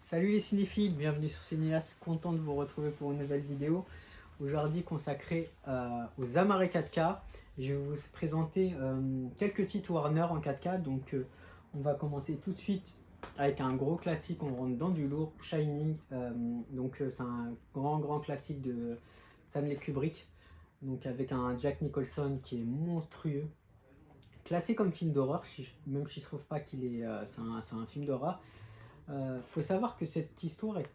Salut les cinéphiles, bienvenue sur Cinéas, content de vous retrouver pour une nouvelle vidéo. Aujourd'hui consacrée aux Amaré 4K. Je vais vous présenter quelques titres Warner en 4K. Donc on va commencer tout de suite avec un gros classique, on rentre dans du lourd, Shining. C'est un grand classique de Stanley Kubrick. Donc avec un Jack Nicholson qui est monstrueux. Classé comme film d'horreur, même si je trouve pas qu'il est... c'est un film d'horreur. Faut savoir que cette histoire est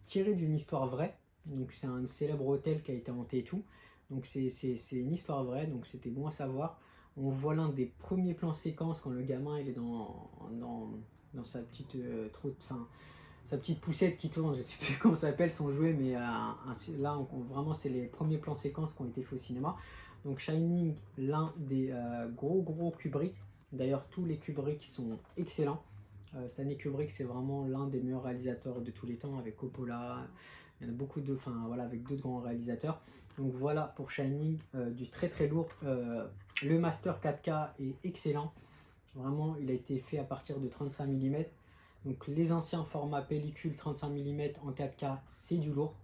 tirée d'une histoire vraie. Donc c'est un célèbre hôtel qui a été hanté et tout. Donc c'est une histoire vraie, donc c'était bon à savoir. On voit l'un des premiers plans séquences quand le gamin il est dans sa petite sa petite poussette qui tourne, je sais plus comment ça s'appelle son jouet, mais là vraiment c'est les premiers plans séquences qui ont été faits au cinéma. Donc Shining, l'un des gros Kubrick. D'ailleurs tous les Kubrick sont excellents. Stanley Kubrick c'est vraiment l'un des meilleurs réalisateurs de tous les temps avec Coppola. Il y en a beaucoup de, avec d'autres grands réalisateurs. Donc voilà pour Shining, du très lourd. Le master 4K est excellent. Vraiment, il a été fait à partir de 35 mm. Donc les anciens formats pellicule 35 mm en 4K, c'est du lourd.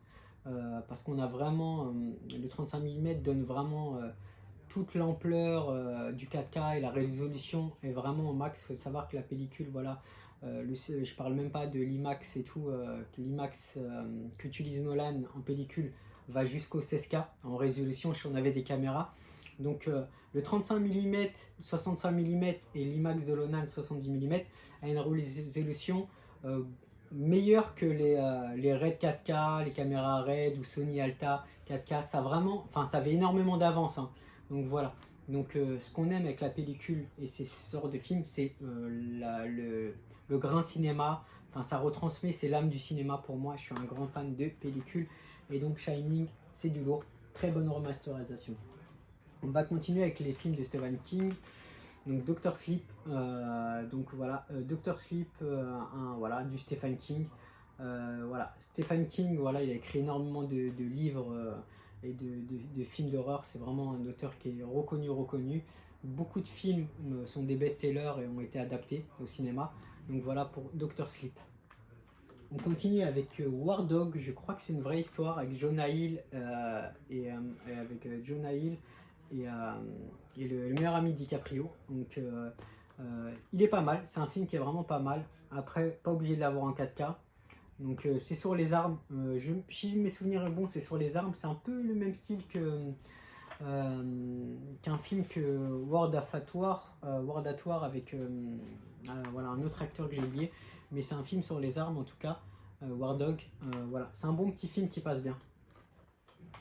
Parce qu'on a vraiment, le 35 mm donne vraiment toute l'ampleur du 4K et la résolution est vraiment au max. Il faut savoir que la pellicule, voilà, je parle même pas de l'IMAX et tout, l'IMAX qu'utilise Nolan en pellicule va jusqu'au 16K en résolution si on avait des caméras. Donc le 35 mm, 65 mm et l'IMAX de Nolan 70 mm a une résolution meilleure que les RED 4K, les caméras RED ou Sony Alta 4K. Ça vraiment, ça avait énormément d'avance. Hein. Donc voilà. Donc ce qu'on aime avec la pellicule et ces sortes de films, c'est le grain cinéma. Ça retransmet, c'est l'âme du cinéma pour moi. Je suis un grand fan de pellicule. Et donc Shining, c'est du lourd. Très bonne remasterisation. On va continuer avec les films de Stephen King. Donc Dr. Sleep, Dr. Sleep, du Stephen King. Stephen King, il a écrit énormément de livres et de films d'horreur. C'est vraiment un auteur qui est reconnu. Beaucoup de films sont des best-sellers et ont été adaptés au cinéma. Donc voilà pour Dr. Sleep. On continue avec War Dog, je crois que c'est une vraie histoire avec Jonah Hill et le meilleur ami DiCaprio. Donc il est pas mal, c'est un film qui est vraiment pas mal. Après, pas obligé de l'avoir en 4K. Donc c'est sur les armes. Si mes souvenirs sont bons, c'est sur les armes. C'est un peu le même style qu'un film que World at War avec un autre acteur que j'ai oublié. Mais c'est un film sur les armes en tout cas. War Dog, c'est un bon petit film qui passe bien.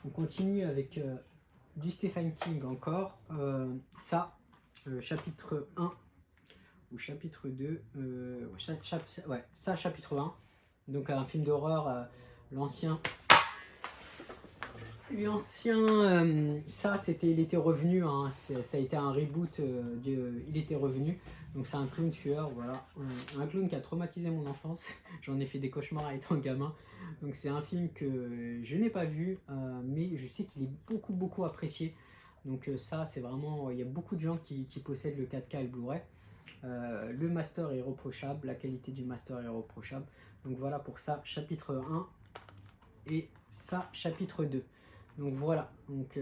On continue avec du Stephen King encore. Chapitre 1 ou chapitre 2. Chapitre 1. Donc un film d'horreur, l'ancien, il était revenu, hein, ça a été un reboot, il était revenu. Donc c'est un clown tueur, voilà, un clown qui a traumatisé mon enfance. J'en ai fait des cauchemars étant gamin. Donc c'est un film que je n'ai pas vu, mais je sais qu'il est beaucoup apprécié. Donc ça c'est vraiment, il y a beaucoup de gens qui possèdent le 4K et le Blu-ray. Le master est irréprochable, la qualité du master est irréprochable. Donc voilà pour ça, chapitre 1 et ça, chapitre 2. Donc voilà, donc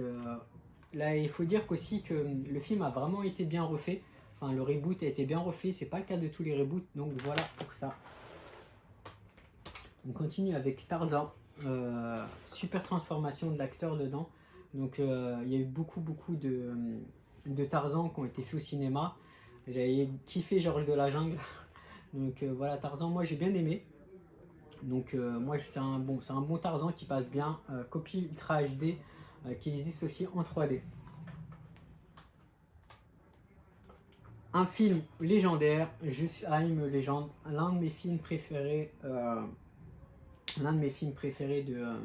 là il faut dire qu'aussi que le film a vraiment été bien refait. Le reboot a été bien refait, c'est pas le cas de tous les reboots, donc voilà pour ça. On continue avec Tarzan, super transformation de l'acteur dedans. Donc il y a eu beaucoup de Tarzan qui ont été faits au cinéma. J'avais kiffé Georges de la Jungle. Donc voilà, Tarzan, moi j'ai bien aimé. Donc moi c'est un bon Tarzan qui passe bien, copie Ultra HD qui existe aussi en 3D. Un film légendaire, Justheim Légende, l'un de mes films préférés, l'un de mes films préférés de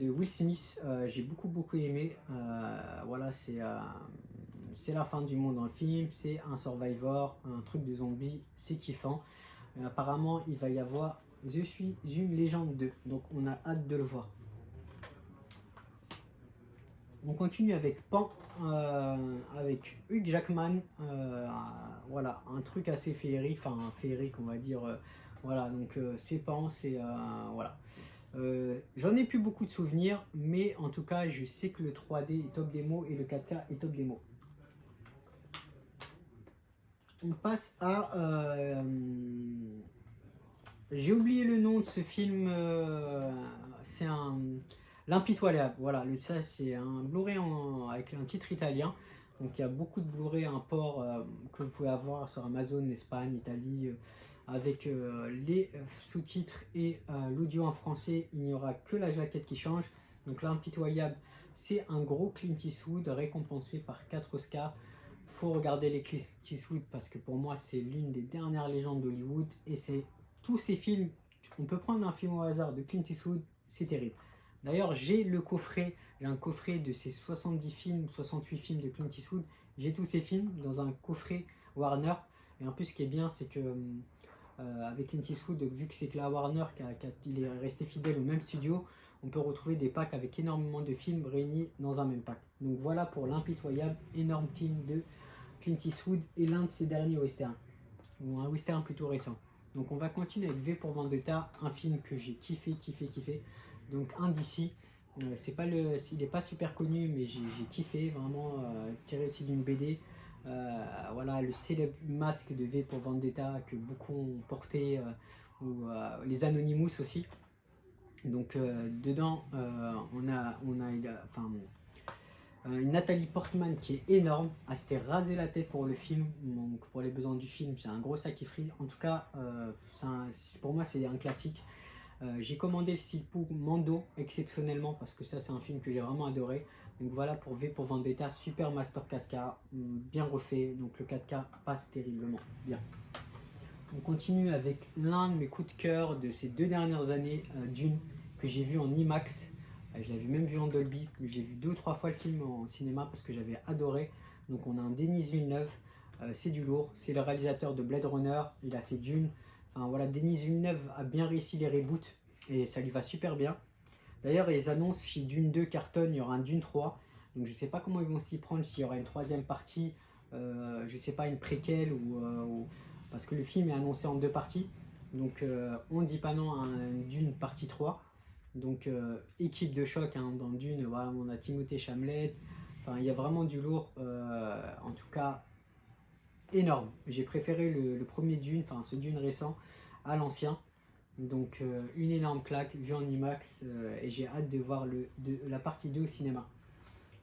Will Smith. J'ai beaucoup aimé. C'est la fin du monde dans le film, c'est un survivor, un truc de zombie, c'est kiffant. Apparemment il va y avoir Je suis une légende 2, donc on a hâte de le voir. On continue avec Pan, avec Hugh Jackman. Voilà, un truc assez féerique, enfin féerique on va dire. Voilà, donc c'est Pan, c'est voilà. J'en ai plus beaucoup de souvenirs, mais en tout cas, je sais que le 3D est top démo et le 4K est top démo. On passe à... j'ai oublié le nom de ce film. C'est un... L'Impitoyable. Voilà, ça c'est un Blu-ray avec un titre italien. Donc il y a beaucoup de Blu-ray import que vous pouvez avoir sur Amazon, Espagne, Italie, avec les sous-titres et l'audio en français. Il n'y aura que la jaquette qui change. Donc l'Impitoyable, c'est un gros Clint Eastwood récompensé par 4 Oscars. Faut regarder les Clint Eastwood parce que pour moi c'est l'une des dernières légendes d'Hollywood et c'est tous ces films. On peut prendre un film au hasard de Clint Eastwood, c'est terrible. D'ailleurs, j'ai le coffret, j'ai un coffret de ces 70 films, 68 films de Clint Eastwood. J'ai tous ces films dans un coffret Warner. Et en plus, ce qui est bien, c'est que avec Clint Eastwood, vu que c'est que la Warner il est resté fidèle au même studio, on peut retrouver des packs avec énormément de films réunis dans un même pack. Donc voilà pour l'Impitoyable, énorme film de Clint Eastwood et l'un de ses derniers westerns, ou un western plutôt récent. Donc on va continuer avec V pour Vendetta, un film que j'ai kiffé. Donc un d'ici, c'est pas il n'est pas super connu, mais j'ai kiffé, vraiment tiré aussi d'une BD. Voilà, le célèbre masque de V pour Vendetta que beaucoup ont porté, ou les Anonymous aussi. Donc dedans, on a enfin, une Nathalie Portman qui est énorme. Elle s'était rasé la tête pour le film, donc pour les besoins du film, c'est un gros sacrifice. En tout cas, pour moi, c'est un classique. J'ai commandé le steelbook Mando exceptionnellement parce que ça, c'est un film que j'ai vraiment adoré. Donc voilà pour V pour Vendetta, super master 4K, bien refait. Donc le 4K passe terriblement bien. On continue avec l'un de mes coups de cœur de ces 2 dernières années, Dune, que j'ai vu en IMAX. Je l'avais même vu en Dolby, mais j'ai vu 2 ou 3 fois le film en cinéma parce que j'avais adoré. Donc on a un Denis Villeneuve, c'est du lourd, c'est le réalisateur de Blade Runner, il a fait Dune. Enfin voilà, Denis Villeneuve a bien réussi les reboots et ça lui va super bien. D'ailleurs, ils annoncent chez Dune 2 cartonne, il y aura un Dune 3. Donc je sais pas comment ils vont s'y prendre, s'il y aura une 3e partie, je sais pas, une préquelle parce que le film est annoncé en 2 parties. Donc on dit pas non à un Dune partie 3. Donc équipe de choc hein, dans Dune, voilà, on a Timothée Chalamet, enfin il y a vraiment du lourd, en tout cas énorme. J'ai préféré le premier Dune, enfin ce Dune récent à l'ancien. Donc une énorme claque vue en IMAX et j'ai hâte de voir la partie 2 au cinéma.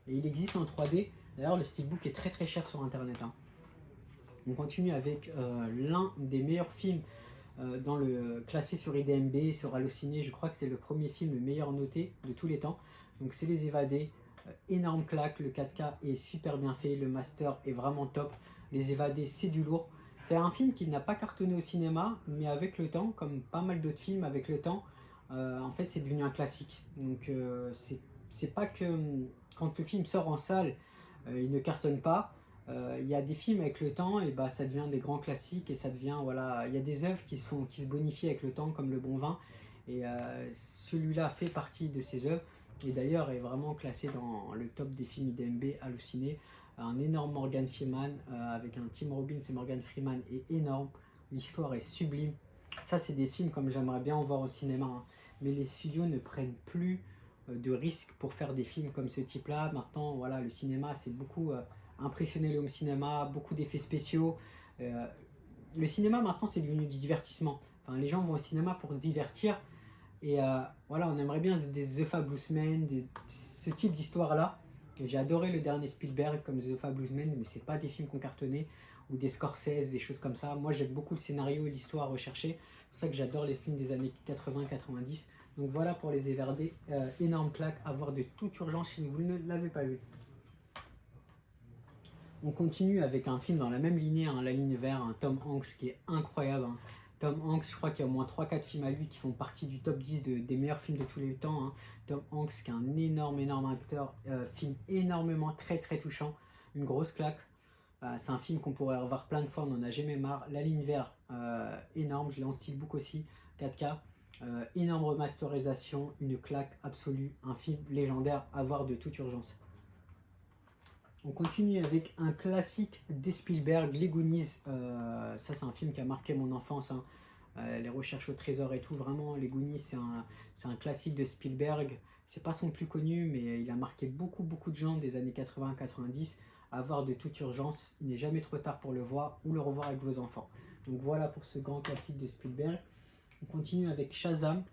Et il existe en 3D, d'ailleurs le steelbook est très cher sur internet. Hein. On continue avec l'un des meilleurs films dans le classé sur IDMB, sur Allociné, je crois que c'est le premier film le meilleur noté de tous les temps. Donc c'est Les Évadés, énorme claque, le 4K est super bien fait, le master est vraiment top. Les Évadés, c'est du lourd. C'est un film qui n'a pas cartonné au cinéma, mais avec le temps, comme pas mal d'autres films, avec le temps, en fait c'est devenu un classique. Donc c'est pas que quand le film sort en salle, il ne cartonne pas. Il y a des films avec le temps et bah ça devient des grands classiques et ça devient voilà, il y a des œuvres qui se bonifient avec le temps comme le bon vin et celui-là fait partie de ces œuvres et d'ailleurs est vraiment classé dans le top des films IDMB halluciné. Un énorme Morgan Freeman avec un Tim Robbins et Morgan Freeman est énorme, l'histoire est sublime. Ça c'est des films comme j'aimerais bien en voir au cinéma hein. Mais les studios ne prennent plus de risques pour faire des films comme ce type là. Maintenant voilà, le cinéma c'est beaucoup impressionner le home cinéma, beaucoup d'effets spéciaux. Le cinéma maintenant c'est devenu du divertissement. Enfin, les gens vont au cinéma pour se divertir et voilà, on aimerait bien des The Fabulous Men, ce type d'histoire là. J'ai adoré le dernier Spielberg comme The Fabulous Men, mais c'est pas des films qu'on cartonnait ou des Scorsese, des choses comme ça. Moi j'aime beaucoup le scénario et l'histoire recherchée. C'est pour ça que j'adore les films des années 80-90. Donc voilà pour Les Évadés, énorme claque à voir de toute urgence si vous ne l'avez pas vu. On continue avec un film dans la même lignée, hein, La Ligne Verte, un Tom Hanks qui est incroyable. Hein. Tom Hanks, je crois qu'il y a au moins 3-4 films à lui qui font partie du top 10 des meilleurs films de tous les temps. Hein. Tom Hanks qui est un énorme acteur, film énormément très touchant, une grosse claque. C'est un film qu'on pourrait revoir plein de fois, on n'en a jamais marre. La Ligne Verte, énorme, je l'ai en steelbook aussi, 4K. Énorme remasterisation, une claque absolue, un film légendaire à voir de toute urgence. On continue avec un classique des Spielberg, Les Goonies. Ça, c'est un film qui a marqué mon enfance, hein. Les recherches au trésor et tout, vraiment, Les Goonies, c'est un classique de Spielberg. C'est pas son plus connu, mais il a marqué beaucoup de gens des années 80-90. À voir de toute urgence, il n'est jamais trop tard pour le voir ou le revoir avec vos enfants. Donc voilà pour ce grand classique de Spielberg. On continue avec Shazam.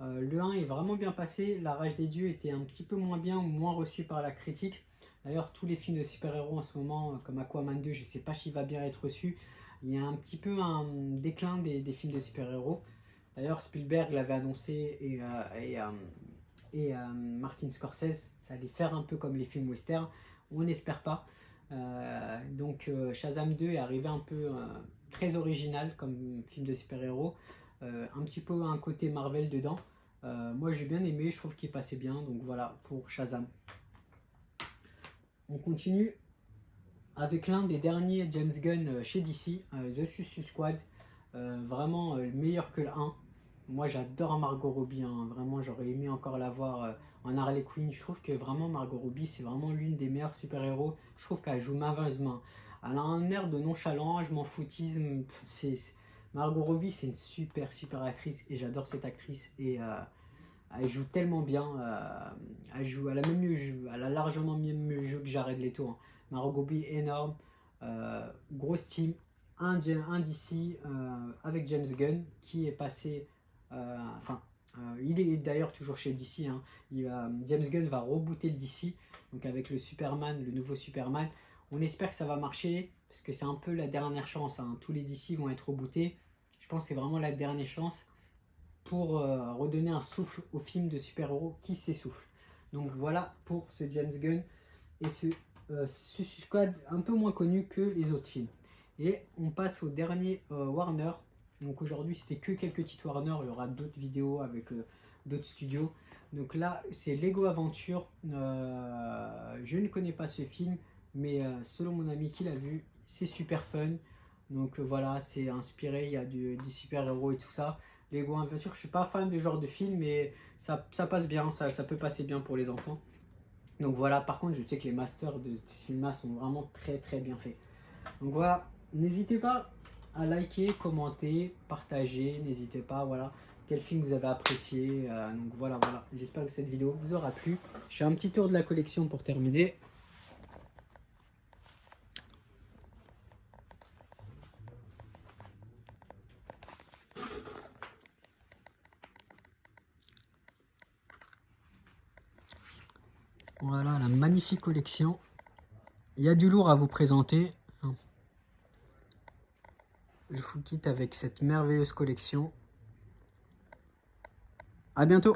Le 1 est vraiment bien passé. La Rage des Dieux était un petit peu moins bien ou moins reçu par la critique. D'ailleurs, tous les films de super-héros en ce moment, comme Aquaman 2, je ne sais pas s'il va bien être reçu. Il y a un petit peu un déclin des films de super-héros. D'ailleurs, Spielberg l'avait annoncé et Martin Scorsese, ça allait faire un peu comme les films western. On n'espère pas. Shazam 2 est arrivé un peu très original comme film de super-héros. Un petit peu un côté Marvel dedans. Moi j'ai bien aimé, je trouve qu'il passait bien. Donc voilà pour Shazam. On continue avec l'un des derniers James Gunn chez DC, The Suicide Squad. Vraiment meilleur que le 1. Moi j'adore Margot Robbie, hein. Vraiment j'aurais aimé encore la voir en Harley Quinn. Je trouve que vraiment Margot Robbie c'est vraiment l'une des meilleures super-héros. Je trouve qu'elle joue merveilleusement. Elle a un air de nonchalant, je m'en foutisme. Margot Robbie c'est une super actrice et j'adore cette actrice et elle joue tellement bien. Elle a largement mieux le jeu que Jared Leto, hein. Margot Robbie énorme, grosse team, un DC avec James Gunn qui est passé, il est d'ailleurs toujours chez DC, hein. James Gunn va rebooter le DC, donc avec le Superman, le nouveau Superman. On espère que ça va marcher parce que c'est un peu la dernière chance, hein. Tous les DC vont être rebootés. Je pense que c'est vraiment la dernière chance pour redonner un souffle au film de super-héros qui s'essouffle. Donc voilà pour ce James Gunn et ce Suicide Squad un peu moins connu que les autres films. Et on passe au dernier Warner. Donc aujourd'hui c'était que quelques titres Warner, il y aura d'autres vidéos avec d'autres studios. Donc là c'est Lego Aventure. Je ne connais pas ce film, mais selon mon ami qui l'a vu, c'est super fun. Donc voilà, c'est inspiré, il y a des super-héros et tout ça. Lego Aventure, je suis pas fan de genre de film, mais ça passe bien, ça peut passer bien pour les enfants. Donc voilà, par contre je sais que les masters de ce film-là sont vraiment très bien faits. Donc voilà, n'hésitez pas à liker, commenter, partager, n'hésitez pas, voilà, quel film vous avez apprécié. Donc voilà, j'espère que cette vidéo vous aura plu. Je fais un petit tour de la collection pour terminer. Voilà la magnifique collection. Il y a du lourd à vous présenter. Je vous quitte avec cette merveilleuse collection. À bientôt!